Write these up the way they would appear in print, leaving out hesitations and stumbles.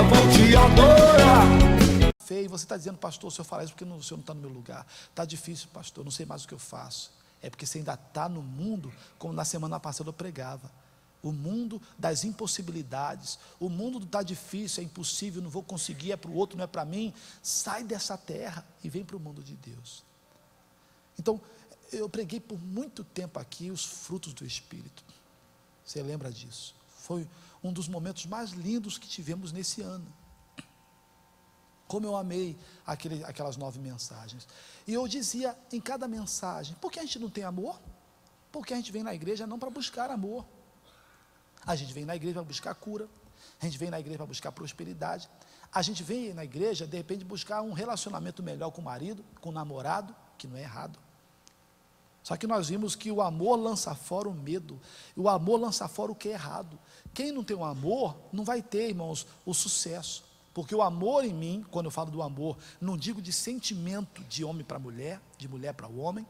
vou te adorar. Feio, você está dizendo, pastor, o senhor fala isso porque o senhor não está no meu lugar. Está difícil, pastor, não sei mais o que eu faço. É porque você ainda está no mundo, como na semana passada eu pregava. O mundo das impossibilidades, o mundo do está difícil, é impossível, não vou conseguir, é para o outro, não é para mim. Sai dessa terra e vem para o mundo de Deus. Então, eu preguei por muito tempo aqui os frutos do Espírito. Você lembra disso? Foi um dos momentos mais lindos que tivemos nesse ano. Como eu amei aquelas 9 mensagens. E eu dizia em cada mensagem, por que a gente não tem amor? Porque a gente vem na igreja não para buscar amor. A gente vem na igreja para buscar cura. A gente vem na igreja para buscar prosperidade. A gente vem na igreja, de repente, buscar um relacionamento melhor com o marido, com o namorado, que não é errado. Só que nós vimos que o amor lança fora o medo. E o amor lança fora o que é errado. Quem não tem o amor, não vai ter, irmãos, o sucesso. Porque o amor em mim, quando eu falo do amor, não digo de sentimento de homem para mulher, de mulher para homem,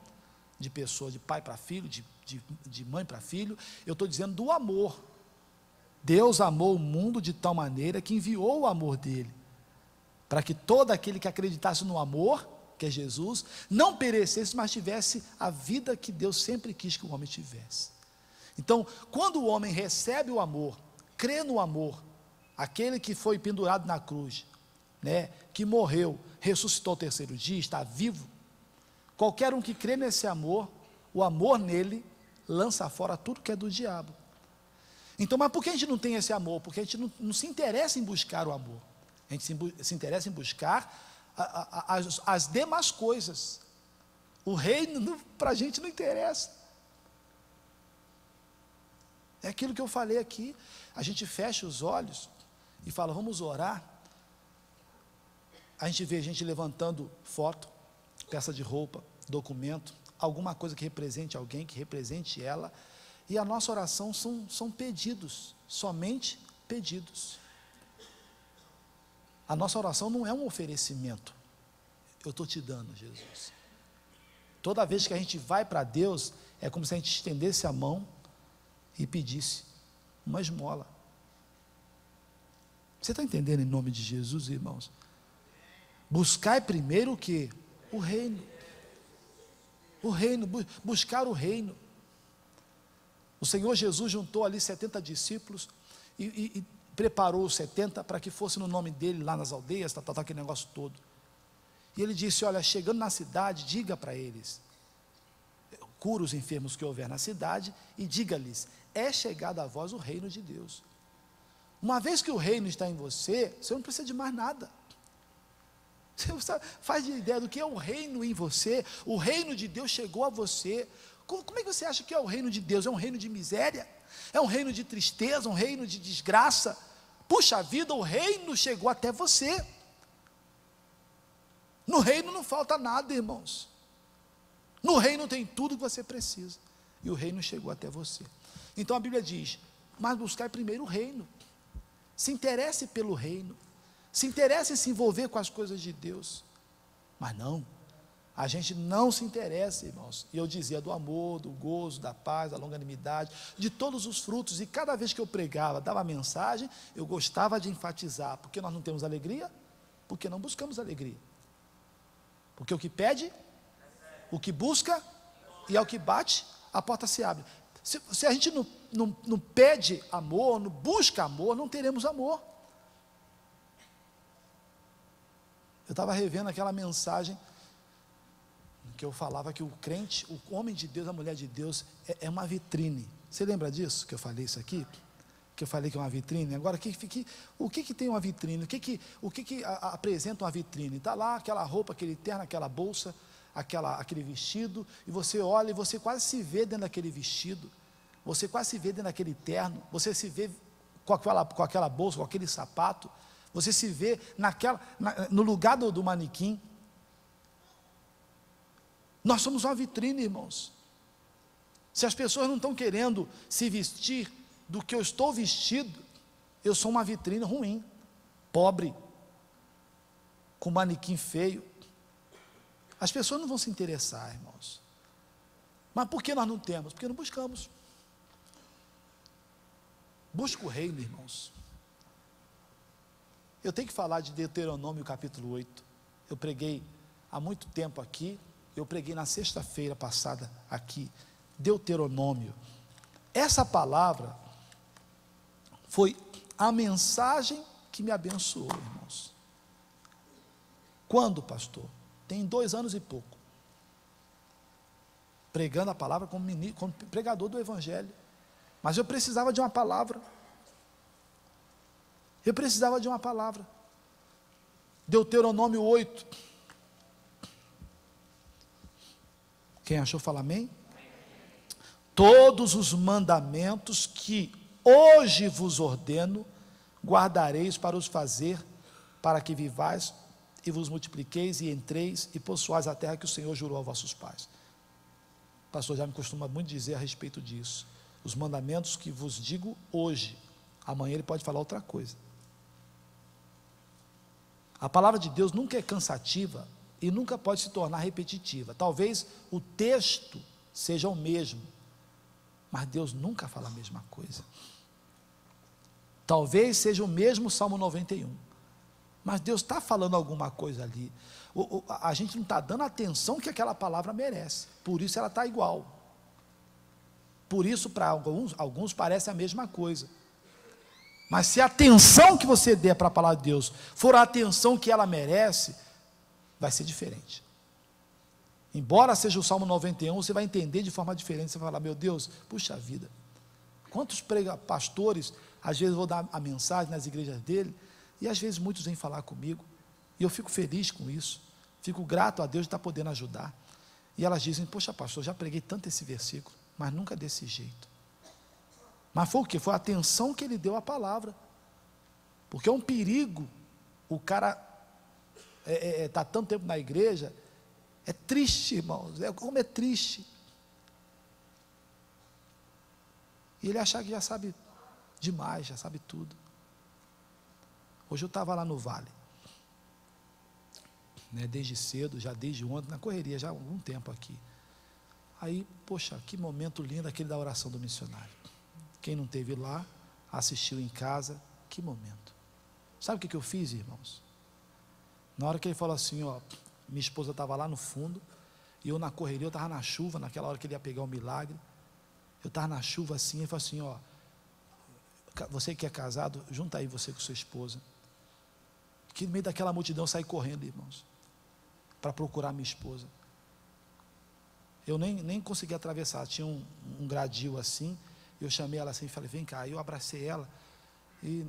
de pessoa, de pai para filho, de mãe para filho. Eu estou dizendo do amor. Deus amou o mundo de tal maneira que enviou o amor dele, para que todo aquele que acreditasse no amor, que é Jesus, não perecesse, mas tivesse a vida que Deus sempre quis que o homem tivesse. Então, quando o homem recebe o amor, crê no amor, aquele que foi pendurado na cruz, né, que morreu, ressuscitou ao 3º dia, está vivo, qualquer um que crê nesse amor, o amor nele, lança fora tudo que é do diabo. Então, mas por que a gente não tem esse amor? Porque a gente não se interessa em buscar o amor, a gente se interessa em buscar as demais coisas. O reino para a gente não interessa. É aquilo que eu falei aqui, a gente fecha os olhos e fala, vamos orar. A gente vê gente levantando foto, peça de roupa, documento, alguma coisa que represente alguém, que represente ela, e a nossa oração são pedidos, somente pedidos. A nossa oração não é um oferecimento, eu estou te dando, Jesus. Toda vez que a gente vai para Deus, é como se a gente estendesse a mão e pedisse uma esmola. Você está entendendo em nome de Jesus, irmãos? Buscai primeiro o quê? O reino. O reino, buscar o reino. O Senhor Jesus juntou ali 70 discípulos e preparou os 70 para que fosse no nome dele lá nas aldeias, aquele negócio todo. E ele disse, olha, chegando na cidade, diga para eles, cura os enfermos que houver na cidade e diga-lhes, é chegado a vós o reino de Deus. Uma vez que o reino está em você, você não precisa de mais nada. Você faz ideia do que é o reino em você? O reino de Deus chegou a você. Como é que você acha que é o reino de Deus? É um reino de miséria? É um reino de tristeza? Um reino de desgraça? Puxa vida, o reino chegou até você. No reino não falta nada, irmãos. No reino tem tudo que você precisa. E o reino chegou até você. Então a Bíblia diz, mas buscar primeiro o reino. Se interesse pelo reino. Se interesse em se envolver com as coisas de Deus. Mas não. A gente não se interessa, irmãos. E eu dizia do amor, do gozo, da paz, da longanimidade, de todos os frutos. E cada vez que eu pregava, dava mensagem, eu gostava de enfatizar. Porque nós não temos alegria? Porque não buscamos alegria. Porque o que pede, o que busca e ao que bate, a porta se abre. Se a gente não pede amor, não busca amor, não teremos amor. Eu estava revendo aquela mensagem que eu falava que o crente, o homem de Deus, a mulher de Deus é uma vitrine. Você lembra disso, que eu falei isso aqui? Que eu falei que é uma vitrine. Agora, o que tem uma vitrine? O que apresenta uma vitrine? Está lá aquela roupa, aquele terno, aquela bolsa, aquele vestido, e você olha e você quase se vê dentro daquele vestido, você quase se vê dentro daquele terno, você se vê com aquela bolsa, com aquele sapato, você se vê no lugar do manequim. Nós somos uma vitrine, irmãos. Se as pessoas não estão querendo se vestir do que eu estou vestido, eu sou uma vitrine ruim, pobre, com manequim feio. As pessoas não vão se interessar, irmãos. Mas por que nós não temos? Porque não buscamos. Busca o reino, irmãos. Eu tenho que falar de Deuteronômio capítulo 8. Eu preguei há muito tempo aqui, eu preguei na sexta-feira passada aqui, Deuteronômio. Essa palavra foi a mensagem que me abençoou, irmãos. Quando, pastor? Tem 2 anos e pouco. Pregando a palavra como pregador do Evangelho. Mas eu precisava de uma palavra. Eu precisava de uma palavra. Deuteronômio 8. Quem achou, fala amém. Todos os mandamentos que hoje vos ordeno, guardareis para os fazer, para que vivais e vos multipliqueis e entreis e possuais a terra que o Senhor jurou a vossos pais. O pastor já me costuma muito dizer a respeito disso. Os mandamentos que vos digo hoje, amanhã ele pode falar outra coisa. A palavra de Deus nunca é cansativa e nunca pode se tornar repetitiva. Talvez o texto seja o mesmo, mas Deus nunca fala a mesma coisa. Talvez seja o mesmo Salmo 91, mas Deus está falando alguma coisa ali. A gente não está dando a atenção que aquela palavra merece, por isso ela está igual. Por isso para alguns parece a mesma coisa. Mas se a atenção que você der para a palavra de Deus for a atenção que ela merece, vai ser diferente. Embora seja o Salmo 91, você vai entender de forma diferente. Você vai falar, meu Deus, puxa vida, quantos pastores, às vezes eu vou dar a mensagem nas igrejas dele, e às vezes muitos vêm falar comigo, e eu fico feliz com isso, fico grato a Deus de estar podendo ajudar, e elas dizem, poxa pastor, já preguei tanto esse versículo, mas nunca desse jeito. Mas foi o que? Foi a atenção que ele deu à palavra, porque é um perigo, o cara está tanto tempo na igreja, é triste, irmãos, como é triste, e ele achar que já sabe demais, já sabe tudo. Hoje eu estava lá no Vale, desde cedo, já desde ontem, na correria, já há algum tempo aqui. Aí, poxa, que momento lindo aquele da oração do missionário. Quem não esteve lá, assistiu em casa, que momento. Sabe o que eu fiz, irmãos? Na hora que ele falou assim, minha esposa estava lá no fundo, e eu na correria, eu estava na chuva, naquela hora que ele ia pegar o milagre, eu estava na chuva assim, ele falou assim, você que é casado, junta aí você com sua esposa, que no meio daquela multidão eu saí correndo, irmãos, para procurar minha esposa. Eu nem consegui atravessar, tinha um gradil assim, eu chamei ela assim e falei, vem cá, aí eu abracei ela, e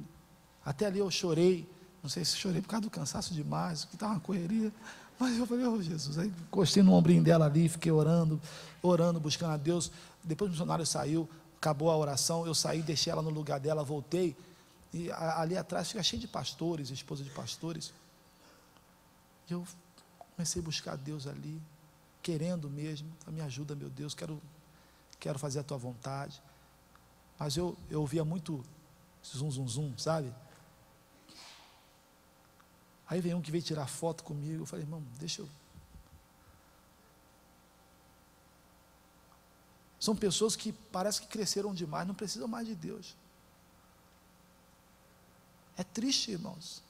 até ali eu chorei, não sei se chorei por causa do cansaço demais, que estava uma correria, mas eu falei, Jesus, aí encostei no ombrinho dela ali, fiquei orando, buscando a Deus. Depois o missionário saiu, acabou a oração, eu saí, deixei ela no lugar dela, voltei, e ali atrás fica cheio de pastores, esposa de pastores, e eu comecei a buscar a Deus ali, querendo mesmo, me ajuda meu Deus, quero fazer a tua vontade, mas eu ouvia muito zum, sabe? Aí veio um que veio tirar foto comigo, eu falei, irmão, deixa eu... São pessoas que parece que cresceram demais, não precisam mais de Deus. É triste, irmãos.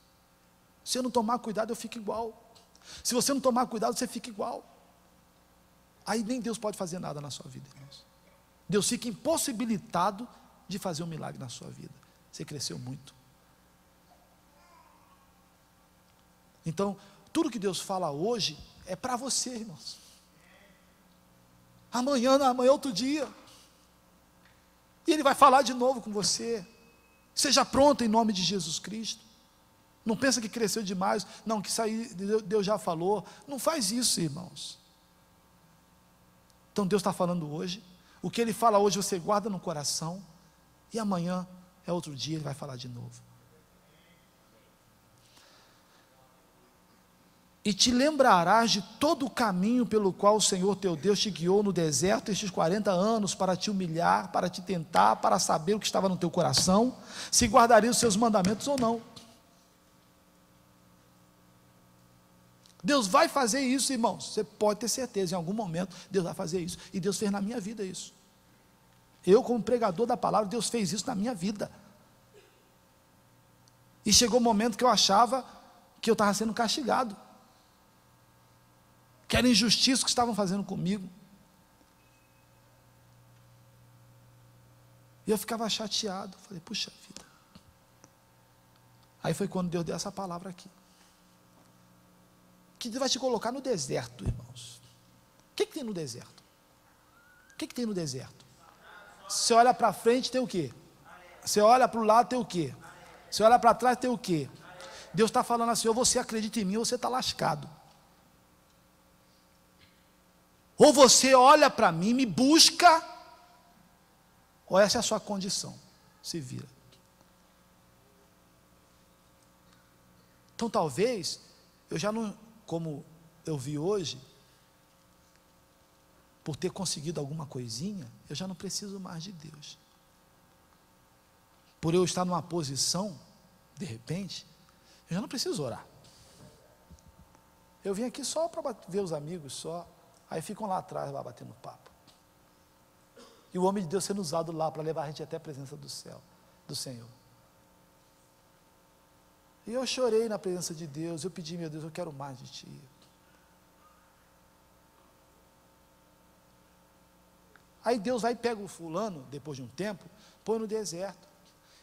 Se eu não tomar cuidado, eu fico igual. Se você não tomar cuidado, você fica igual. Aí nem Deus pode fazer nada na sua vida, irmãos. Deus fica impossibilitado de fazer um milagre na sua vida. Você cresceu muito. Então, tudo que Deus fala hoje é para você, irmãos. Amanhã é outro dia. E Ele vai falar de novo com você. Seja pronto em nome de Jesus Cristo. Não pensa que cresceu demais. Não, que isso aí Deus já falou. Não faz isso, irmãos. Então Deus está falando hoje. O que Ele fala hoje você guarda no coração. E amanhã é outro dia, Ele vai falar de novo. E te lembrarás de todo o caminho pelo qual o Senhor teu Deus te guiou no deserto estes 40 anos, para te humilhar, para te tentar, para saber o que estava no teu coração, se guardaria os seus mandamentos ou não. Deus vai fazer isso, irmãos, você pode ter certeza, em algum momento Deus vai fazer isso, e Deus fez na minha vida isso. Eu como pregador da palavra, Deus fez isso na minha vida. E chegou o momento que eu achava que eu estava sendo castigado, que era injustiça que estavam fazendo comigo. E eu ficava chateado. Falei, puxa vida. Aí foi quando Deus deu essa palavra aqui. Que Deus vai te colocar no deserto, irmãos. O que tem no deserto? O que tem no deserto? Você olha para frente, tem o quê? Você olha para o lado, tem o quê? Você olha para trás, tem o quê? Deus está falando assim, ou você acredita em mim, ou você está lascado. Ou você olha para mim, me busca, ou essa é a sua condição. Se vira. Então talvez, eu já não, como eu vi hoje, por ter conseguido alguma coisinha, eu já não preciso mais de Deus. Por eu estar numa posição, de repente, eu já não preciso orar. Eu vim aqui só para ver os amigos, só. Aí ficam lá atrás, lá batendo papo. E o homem de Deus sendo usado lá para levar a gente até a presença do céu, do Senhor. E eu chorei na presença de Deus, eu pedi, meu Deus, eu quero mais de Ti. Aí Deus vai e pega o fulano, depois de um tempo, põe no deserto.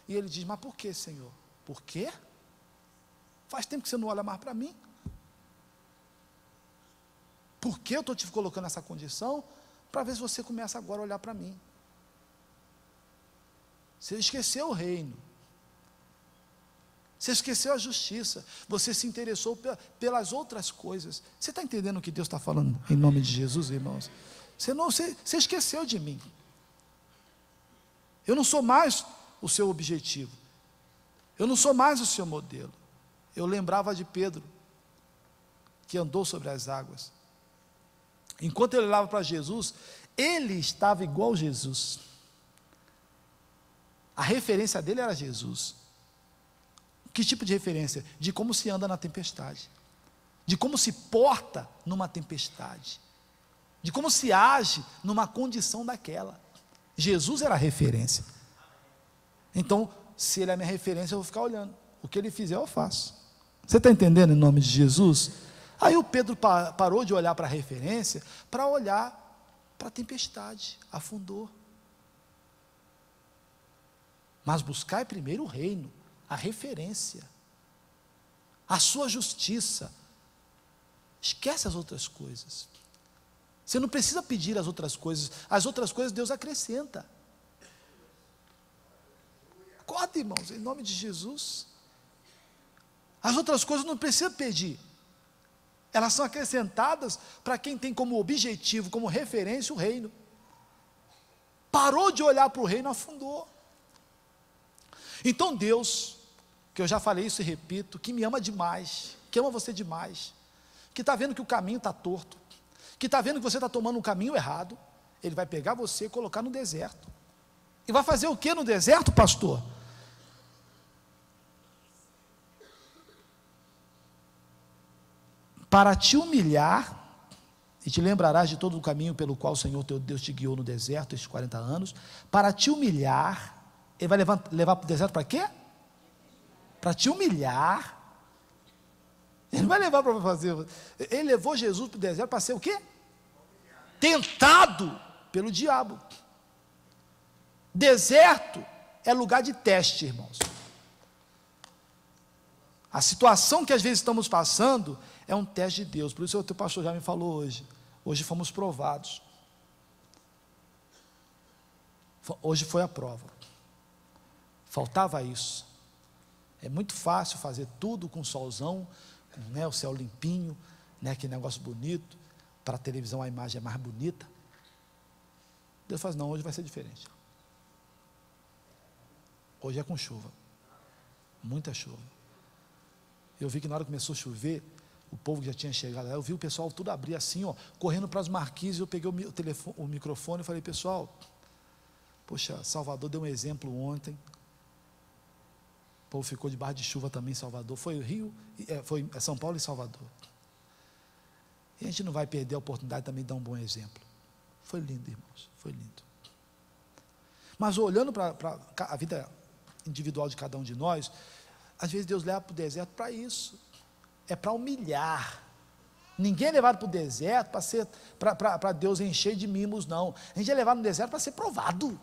E ele diz, mas por que, Senhor? Por quê? Faz tempo que você não olha mais para mim. Por que eu estou te colocando nessa condição? Para ver se você começa agora a olhar para mim. Você esqueceu o reino. Você esqueceu a justiça. Você se interessou pelas outras coisas. Você está entendendo o que Deus está falando em nome de Jesus, irmãos? Você esqueceu de mim. Eu não sou mais o seu objetivo. Eu não sou mais o seu modelo. Eu lembrava de Pedro, que andou sobre as águas. Enquanto ele olhava para Jesus, ele estava igual a Jesus. A referência dele era Jesus. Que tipo de referência? De como se anda na tempestade. De como se porta numa tempestade. De como se age numa condição daquela. Jesus era a referência. Então, se ele é a minha referência, eu vou ficar olhando. O que ele fizer, eu faço. Você está entendendo em nome de Jesus? Aí o Pedro parou de olhar para a referência, para olhar para a tempestade, afundou. Mas buscai primeiro o reino, a referência, a sua justiça. Esquece as outras coisas. Você não precisa pedir as outras coisas Deus acrescenta. Acorda, irmãos, em nome de Jesus. As outras coisas não precisa pedir. Elas são acrescentadas para quem tem como objetivo, como referência o reino. Parou de olhar para o reino, afundou. Então Deus, que eu já falei isso e repito, que me ama demais, que ama você demais, que está vendo que o caminho está torto, que está vendo que você está tomando um caminho errado, Ele vai pegar você e colocar no deserto. E vai fazer o que no deserto, pastor? Para te humilhar, e te lembrarás de todo o caminho pelo qual o Senhor teu Deus te guiou no deserto, estes 40 anos, para te humilhar. Ele vai levar para o deserto para quê? Para te humilhar. Ele não vai levar para fazer. Ele levou Jesus para o deserto para ser o quê? Tentado pelo diabo. Deserto é lugar de teste, irmãos. A situação que às vezes estamos passando é um teste de Deus. Por isso o teu pastor já me falou hoje. Hoje fomos provados. Hoje foi a prova. Faltava isso. É muito fácil fazer tudo com solzão, com, né, o céu limpinho, né, aquele negócio bonito. Para a televisão a imagem é mais bonita. Deus fala, não, hoje vai ser diferente. Hoje é com chuva. Muita chuva. Eu vi que na hora que começou a chover, o povo que já tinha chegado lá, eu vi o pessoal tudo abrir assim, ó, correndo para as marquises. Eu peguei o microfone e falei, pessoal, poxa, Salvador deu um exemplo ontem. O povo ficou debaixo de chuva também em Salvador. Foi o Rio, foi São Paulo e Salvador. E a gente não vai perder a oportunidade também de dar um bom exemplo. Foi lindo, irmãos, foi lindo. Mas olhando para a vida individual de cada um de nós, Às vezes Deus leva para o deserto para isso, é para humilhar. Ninguém é levado para o deserto para Deus encher de mimos, não. A gente é levado no deserto para ser provado,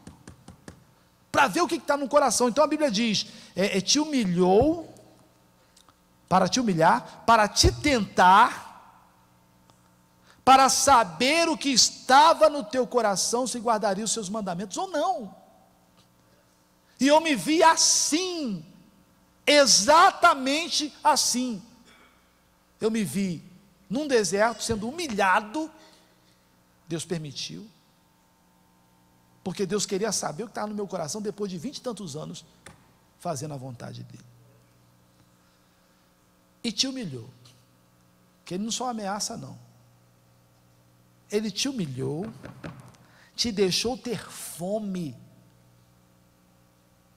para ver o que está no coração. Então a Bíblia diz, te humilhou, para te humilhar, para te tentar, para saber o que estava no teu coração, se guardaria os seus mandamentos ou não. E eu me vi assim, exatamente assim. Eu me vi num deserto, sendo humilhado. Deus permitiu, porque Deus queria saber o que estava no meu coração, depois de 20 e tantos anos, fazendo a vontade dEle. E te humilhou, que Ele não só ameaça não, Ele te humilhou, te deixou ter fome,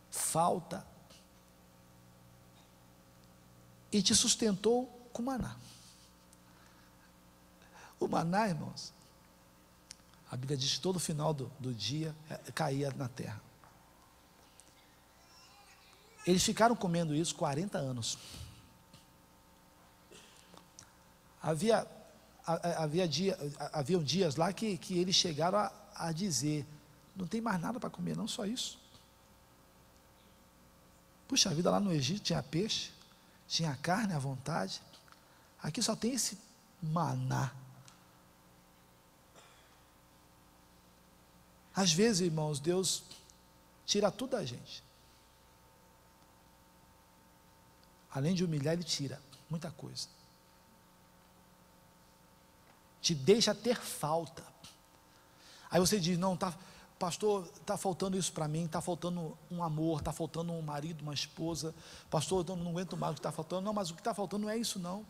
falta, e te sustentou com maná. O maná, irmãos, a Bíblia diz que todo final do dia caía na terra. Eles ficaram comendo isso 40 anos. Haviam dias lá que eles chegaram a dizer, não tem mais nada para comer, não, só isso. Puxa vida, lá no Egito tinha peixe, tinha carne à vontade, aqui só tem esse maná. Às vezes, irmãos, Deus tira tudo da gente. Além de humilhar, Ele tira muita coisa. Te deixa ter falta. Aí você diz, não, pastor, está faltando isso para mim, está faltando um amor, está faltando um marido, uma esposa, pastor, eu não aguento mais o que está faltando. Não, mas o que está faltando não é isso não.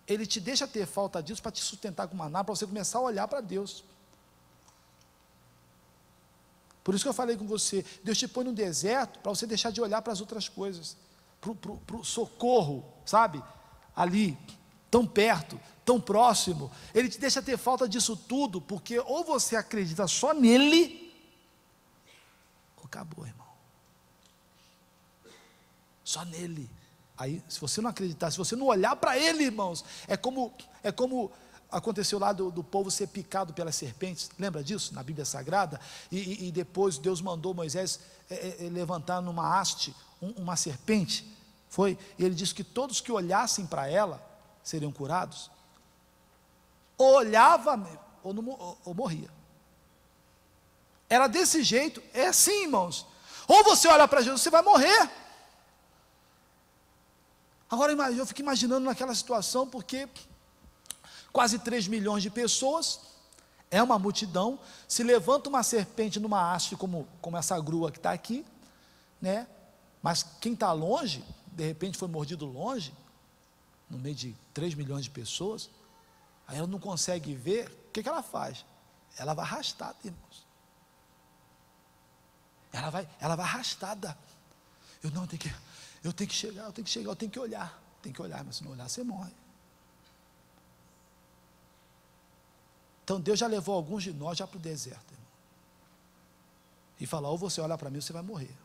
Ele te deixa ter falta disso para te sustentar com maná, para você começar a olhar para Deus. Por isso que eu falei com você, Deus te põe no deserto para você deixar de olhar para as outras coisas, para o socorro, sabe, ali, tão perto, tão próximo. Ele te deixa ter falta disso tudo, porque ou você acredita só nele, ou acabou, irmão, só nele. Aí, se você não acreditar, se você não olhar para ele, irmãos, é como aconteceu lá do povo ser picado pelas serpentes, lembra disso, na Bíblia Sagrada, e depois Deus mandou Moisés levantar numa haste, uma serpente, e ele disse que todos que olhassem para ela, seriam curados, ou olhava, ou morria, era desse jeito, é assim, irmãos, ou você olha para Jesus, você vai morrer. Agora eu fico imaginando naquela situação, porque quase 3 milhões de pessoas, é uma multidão, se levanta uma serpente numa haste, como essa grua que está aqui, né? Mas quem está longe, de repente foi mordido longe, no meio de 3 milhões de pessoas, aí ela não consegue ver, o que ela faz? Ela vai arrastada, irmãos. Ela vai arrastada. Eu tenho que chegar, eu tenho que olhar, mas se não olhar, você morre. Então Deus já levou alguns de nós já para o deserto, irmão, e falou, ou você olha para mim, ou você vai morrer.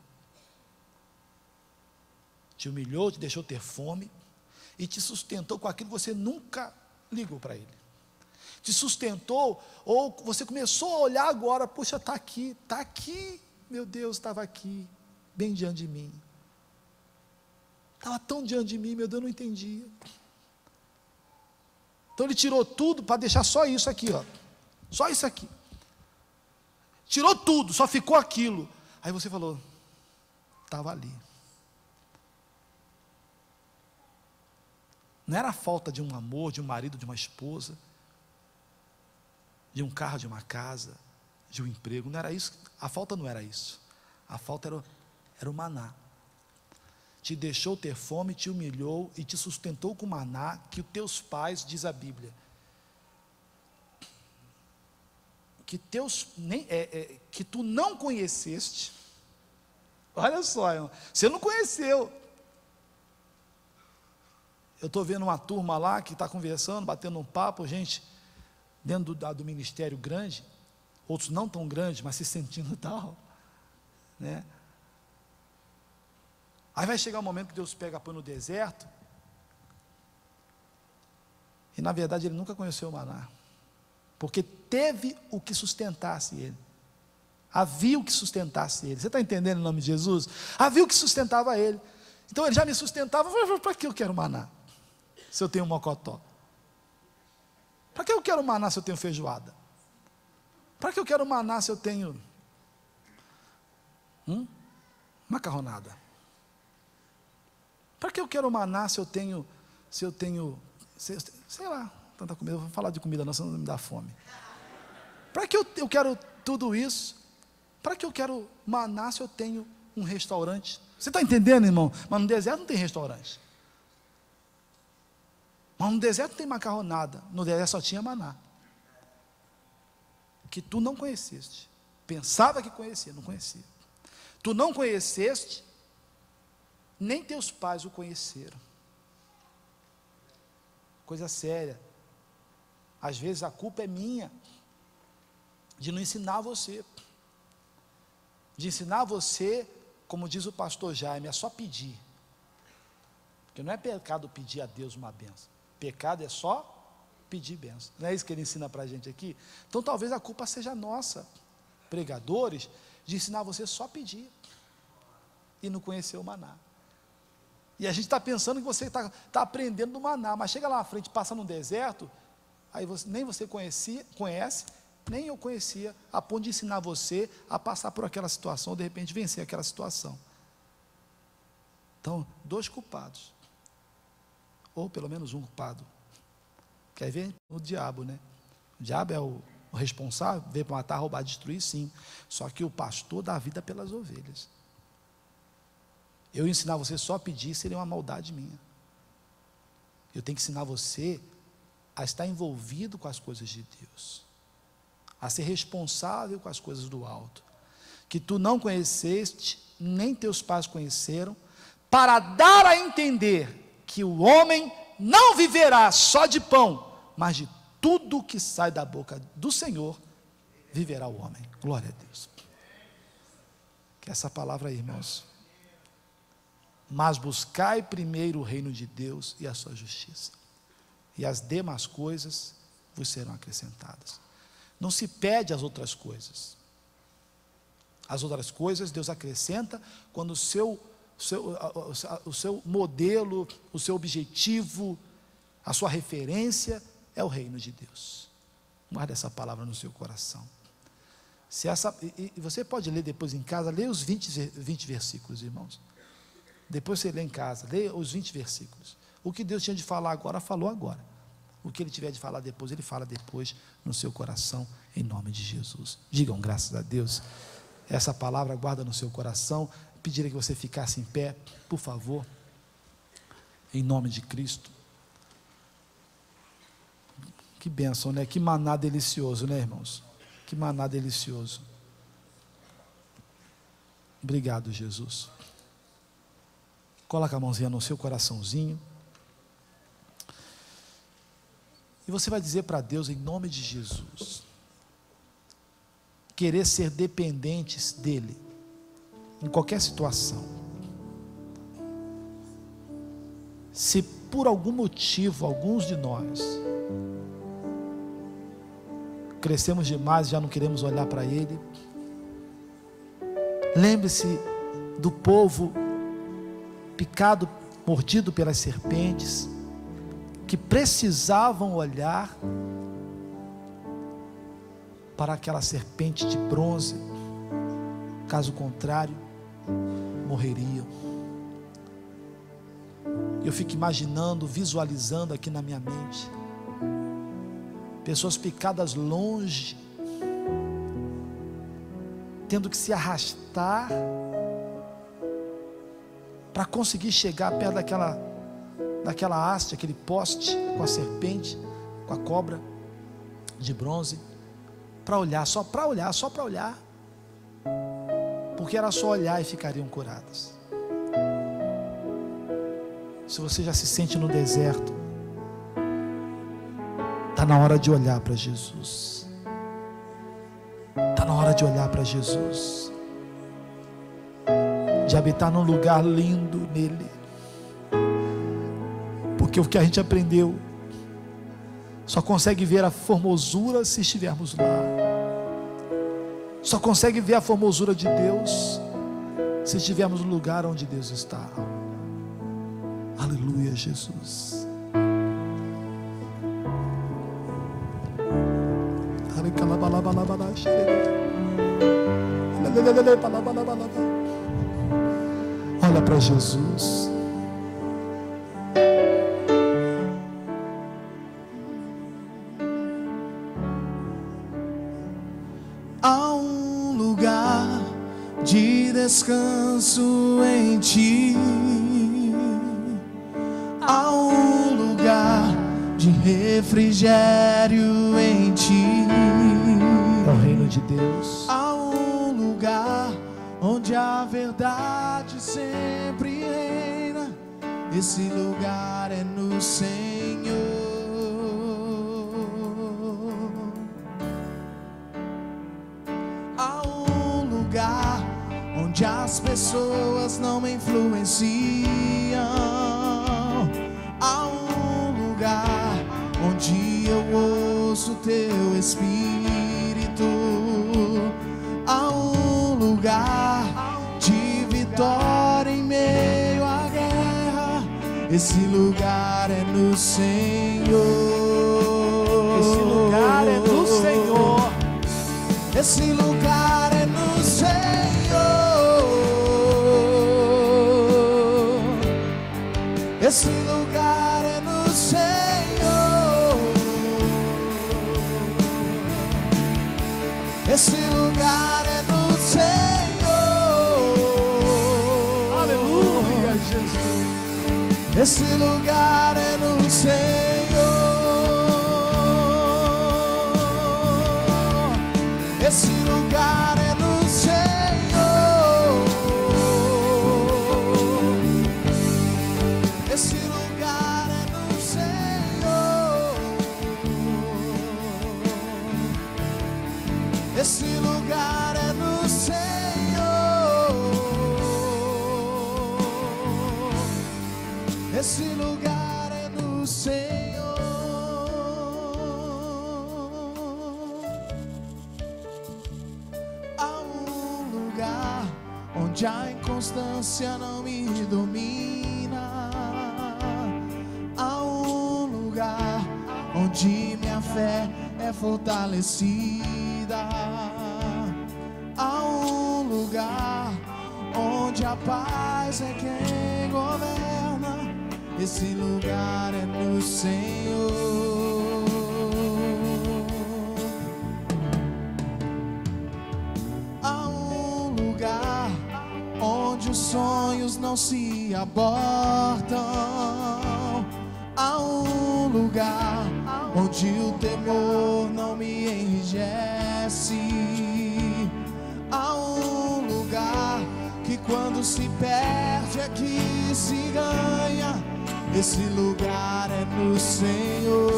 Te humilhou, te deixou ter fome, e te sustentou com aquilo que você nunca ligou para Ele. Te sustentou, ou você começou a olhar agora, puxa, está aqui, meu Deus, estava aqui, bem diante de mim. Estava tão diante de mim, meu Deus, eu não entendia. Então Ele tirou tudo para deixar só isso aqui, ó. Só isso aqui. Tirou tudo, só ficou aquilo. Aí você falou, estava ali. Não era a falta de um amor, de um marido, de uma esposa, de um carro, de uma casa, de um emprego, não era isso. A falta não era isso. A falta era o maná. Te deixou ter fome, te humilhou e te sustentou com maná que os teus pais, diz a Bíblia, que tu não conheceste. Olha só, irmão, você não conheceu. Eu estou vendo uma turma lá que está conversando, batendo um papo, gente, dentro do ministério grande, outros não tão grandes, mas se sentindo tal, né? Aí vai chegar um momento que Deus pega, põe no deserto, e na verdade ele nunca conheceu o maná, porque teve o que sustentasse ele. Havia o que sustentasse ele. Você está entendendo em nome de Jesus? Havia o que sustentava ele. Então ele já me sustentava. Para que eu quero maná se eu tenho mocotó? Para que eu quero maná se eu tenho feijoada? Para que eu quero maná se eu tenho macarronada? Para que eu quero maná se eu tenho, sei lá, tanta comida. Eu vou falar de comida não, senão não me dá fome. Para que eu quero tudo isso? Para que eu quero maná se eu tenho um restaurante? Você está entendendo, irmão? Mas no deserto não tem restaurante. Mas no deserto não tem macarronada. No deserto só tinha maná. Que tu não conheceste. Pensava que conhecia, não conhecia. Tu não conheceste, nem teus pais o conheceram. Coisa séria. Às vezes a culpa é minha de não ensinar você. De ensinar você, como diz o pastor Jaime, é só pedir. Porque não é pecado pedir a Deus uma benção. Pecado é só pedir benção. Não é isso que ele ensina para a gente aqui? Então talvez a culpa seja nossa, pregadores, de ensinar você só pedir. E não conhecer o maná. E a gente está pensando que você está aprendendo do maná, mas chega lá na frente, passa num deserto, aí nem você conhece, nem eu conhecia, a ponto de ensinar você a passar por aquela situação, de repente vencer aquela situação. Então, 2 culpados, ou pelo menos um culpado. Quer ver? O diabo, né? O diabo é o responsável, veio para matar, roubar, destruir, sim. Só que o pastor dá a vida pelas ovelhas. Eu ensinar você só a pedir seria uma maldade minha. Eu tenho que ensinar você a estar envolvido com as coisas de Deus, a ser responsável com as coisas do alto, que tu não conheceste, nem teus pais conheceram, para dar a entender que o homem não viverá só de pão, mas de tudo que sai da boca do Senhor, viverá o homem. Glória a Deus. Que essa palavra aí, irmãos. Mas buscai primeiro o reino de Deus e a sua justiça, e as demais coisas vos serão acrescentadas. Não se pede as outras coisas. As outras coisas Deus acrescenta quando o seu modelo, o seu objetivo, a sua referência é o reino de Deus. Guarde essa palavra no seu coração. E você pode ler depois em casa, lê os 20 versículos, irmãos. Depois você lê em casa, lê os 20 versículos. O que Deus tinha de falar agora, falou agora. O que Ele tiver de falar depois, Ele fala depois no seu coração, em nome de Jesus. Digam graças a Deus. Essa palavra guarda no seu coração. Pediria que você ficasse em pé, por favor, em nome de Cristo. Que bênção, né? Que maná delicioso, né, irmãos? Que maná delicioso. Obrigado, Jesus. Coloca a mãozinha no seu coraçãozinho. E você vai dizer para Deus, em nome de Jesus, querer ser dependentes dEle, em qualquer situação. Se por algum motivo, alguns de nós, crescemos demais, já não queremos olhar para Ele, lembre-se do povo picado, mordido pelas serpentes, que precisavam olhar para aquela serpente de bronze, caso contrário, morreriam. Eu fico imaginando, visualizando aqui na minha mente, pessoas picadas longe, tendo que se arrastar para conseguir chegar perto daquela haste, aquele poste com a serpente, com a cobra de bronze, para olhar, só para olhar, porque era só olhar e ficariam curadas. Se você já se sente no deserto, está na hora de olhar para Jesus. Está na hora de olhar para Jesus. de habitar num lugar lindo nele. Porque o que a gente aprendeu, só consegue ver a formosura se estivermos lá. Só consegue ver a formosura de Deus se estivermos no lugar onde Deus está. Aleluia, Jesus. Olha para Jesus. Há um lugar de descanso em ti. Há um lugar de refrigério em ti. É o reino de Deus. Há um lugar onde a verdade sempre reina. Esse lugar é no Senhor. Há um lugar onde as pessoas não me influenciam. Há um lugar onde eu ouço teu Espírito. Há um lugar de vitória em meio à guerra. Esse lugar é no Senhor. Esse lugar é no Senhor. Esse lugar é no Senhor. Esse lugar é no Senhor. Esse lugar é no Senhor. Aleluia, Jesus. Esse lugar é no Senhor. Esse lugar é no Senhor. Esse lugar é no Senhor. Esse lugar é no Senhor. Esse lugar é no Senhor. Há um lugar onde a inconstância não me domina. Há um lugar onde minha fé é fortalecida. Há um lugar onde a paz é quem governa. Esse lugar é no Senhor. Há um lugar onde os sonhos não se abortam. Há um lugar onde o temor não me enrijece. Há um lugar que quando se perde aqui se ganha. Esse lugar é no Senhor.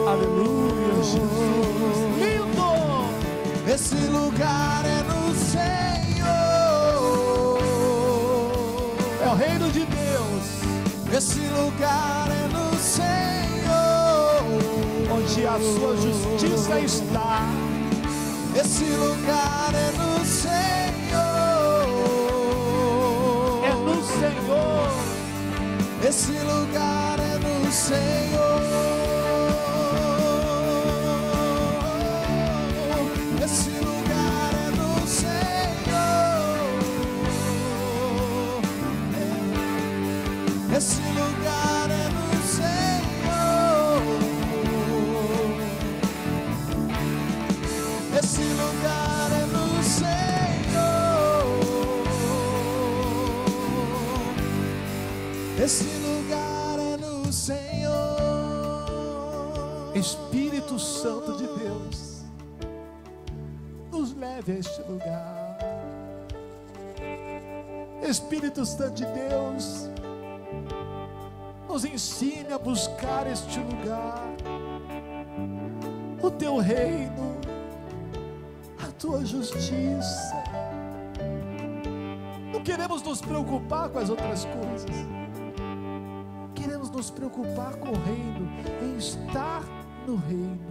Aleluia, Jesus. Lindo! Esse lugar é no Senhor. É o reino de Deus. Esse lugar é no Senhor. Onde a sua justiça está. Esse lugar é no Senhor. É no Senhor. Esse lugar é no Senhor. Esse lugar é no Senhor. Esse lugar é no Senhor. Esse lugar é no Senhor. Esse lugar é no Senhor. Espírito Santo de Deus, nos leve a este lugar. Espírito Santo de Deus, nos ensine a buscar este lugar, o teu reino, a tua justiça. No queremos nos preocupar com as outras coisas. Queremos nos preocupar com o reino, em estar no reino,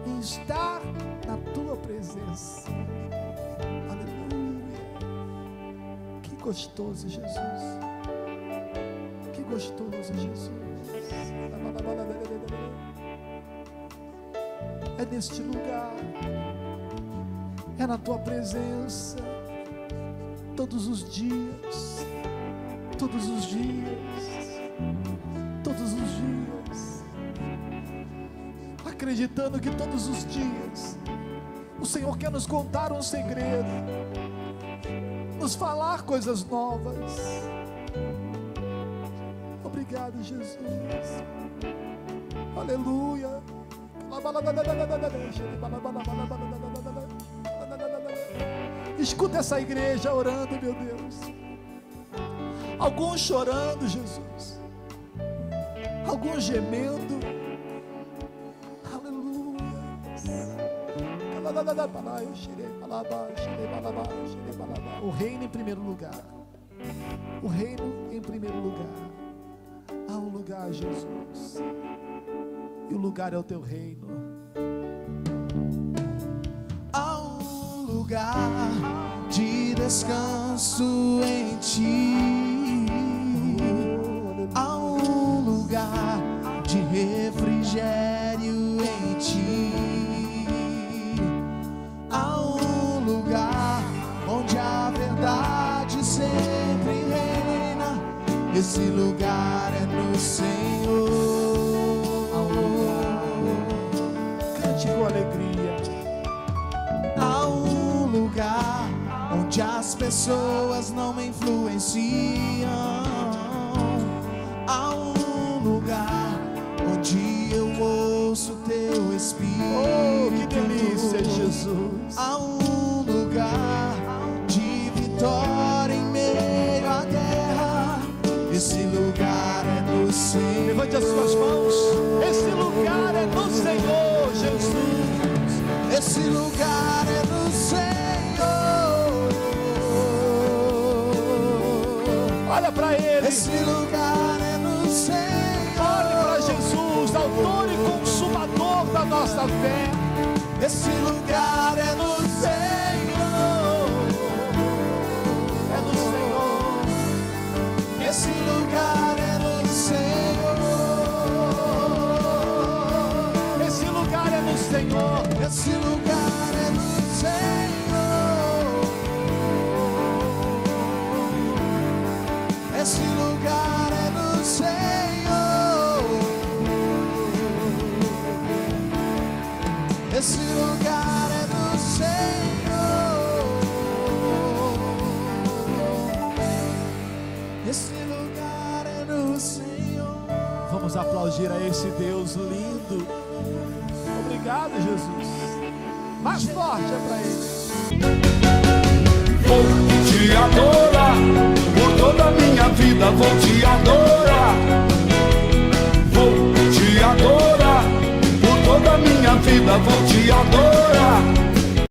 em estar na tua presença. Aleluia. Que gostoso, Jesus. Que gostoso, Jesus. É neste lugar, é na tua presença, todos os dias, todos os dias, todos os dias, acreditando que todos os dias o Senhor quer nos contar um segredo, nos falar coisas novas. Obrigado, Jesus. Aleluia. Escuta essa igreja orando, meu Deus. Alguns chorando, Jesus. Alguns gemendo. Aleluia. O reino em primeiro lugar. O reino em primeiro lugar. Há um lugar, Jesus, e o lugar é o teu reino. Há um lugar de descanso em ti. Há um lugar de refrigério em ti. Há um lugar onde a verdade sempre reina. Esse lugar é no Senhor. Cante com alegria. Há um lugar onde as pessoas não me influenciam. Há um lugar onde eu ouço teu Espírito. Oh, que delícia, Jesus. Há um lugar de vitória em meio à guerra. Esse lugar é no Senhor. Levante as suas mãos. Esse lugar é no Senhor, Jesus. Esse lugar é no Senhor. Olha para Ele. Esse lugar é no Senhor. Olhe para Jesus, autor e consumador da nossa fé. Esse lugar é no Senhor. É no Senhor. Esse lugar é no Senhor. Esse lugar é no Senhor. Esse lugar é no Senhor. Esse lugar é no Senhor. Esse lugar é no Senhor. Esse lugar é no Senhor. Vamos aplaudir a esse Deus lindo. Obrigado, Jesus. Mais forte é para Ele. Vou te adorar, por toda a minha vida vou te adorar. Vou te adorar, por toda a minha vida vou te adorar.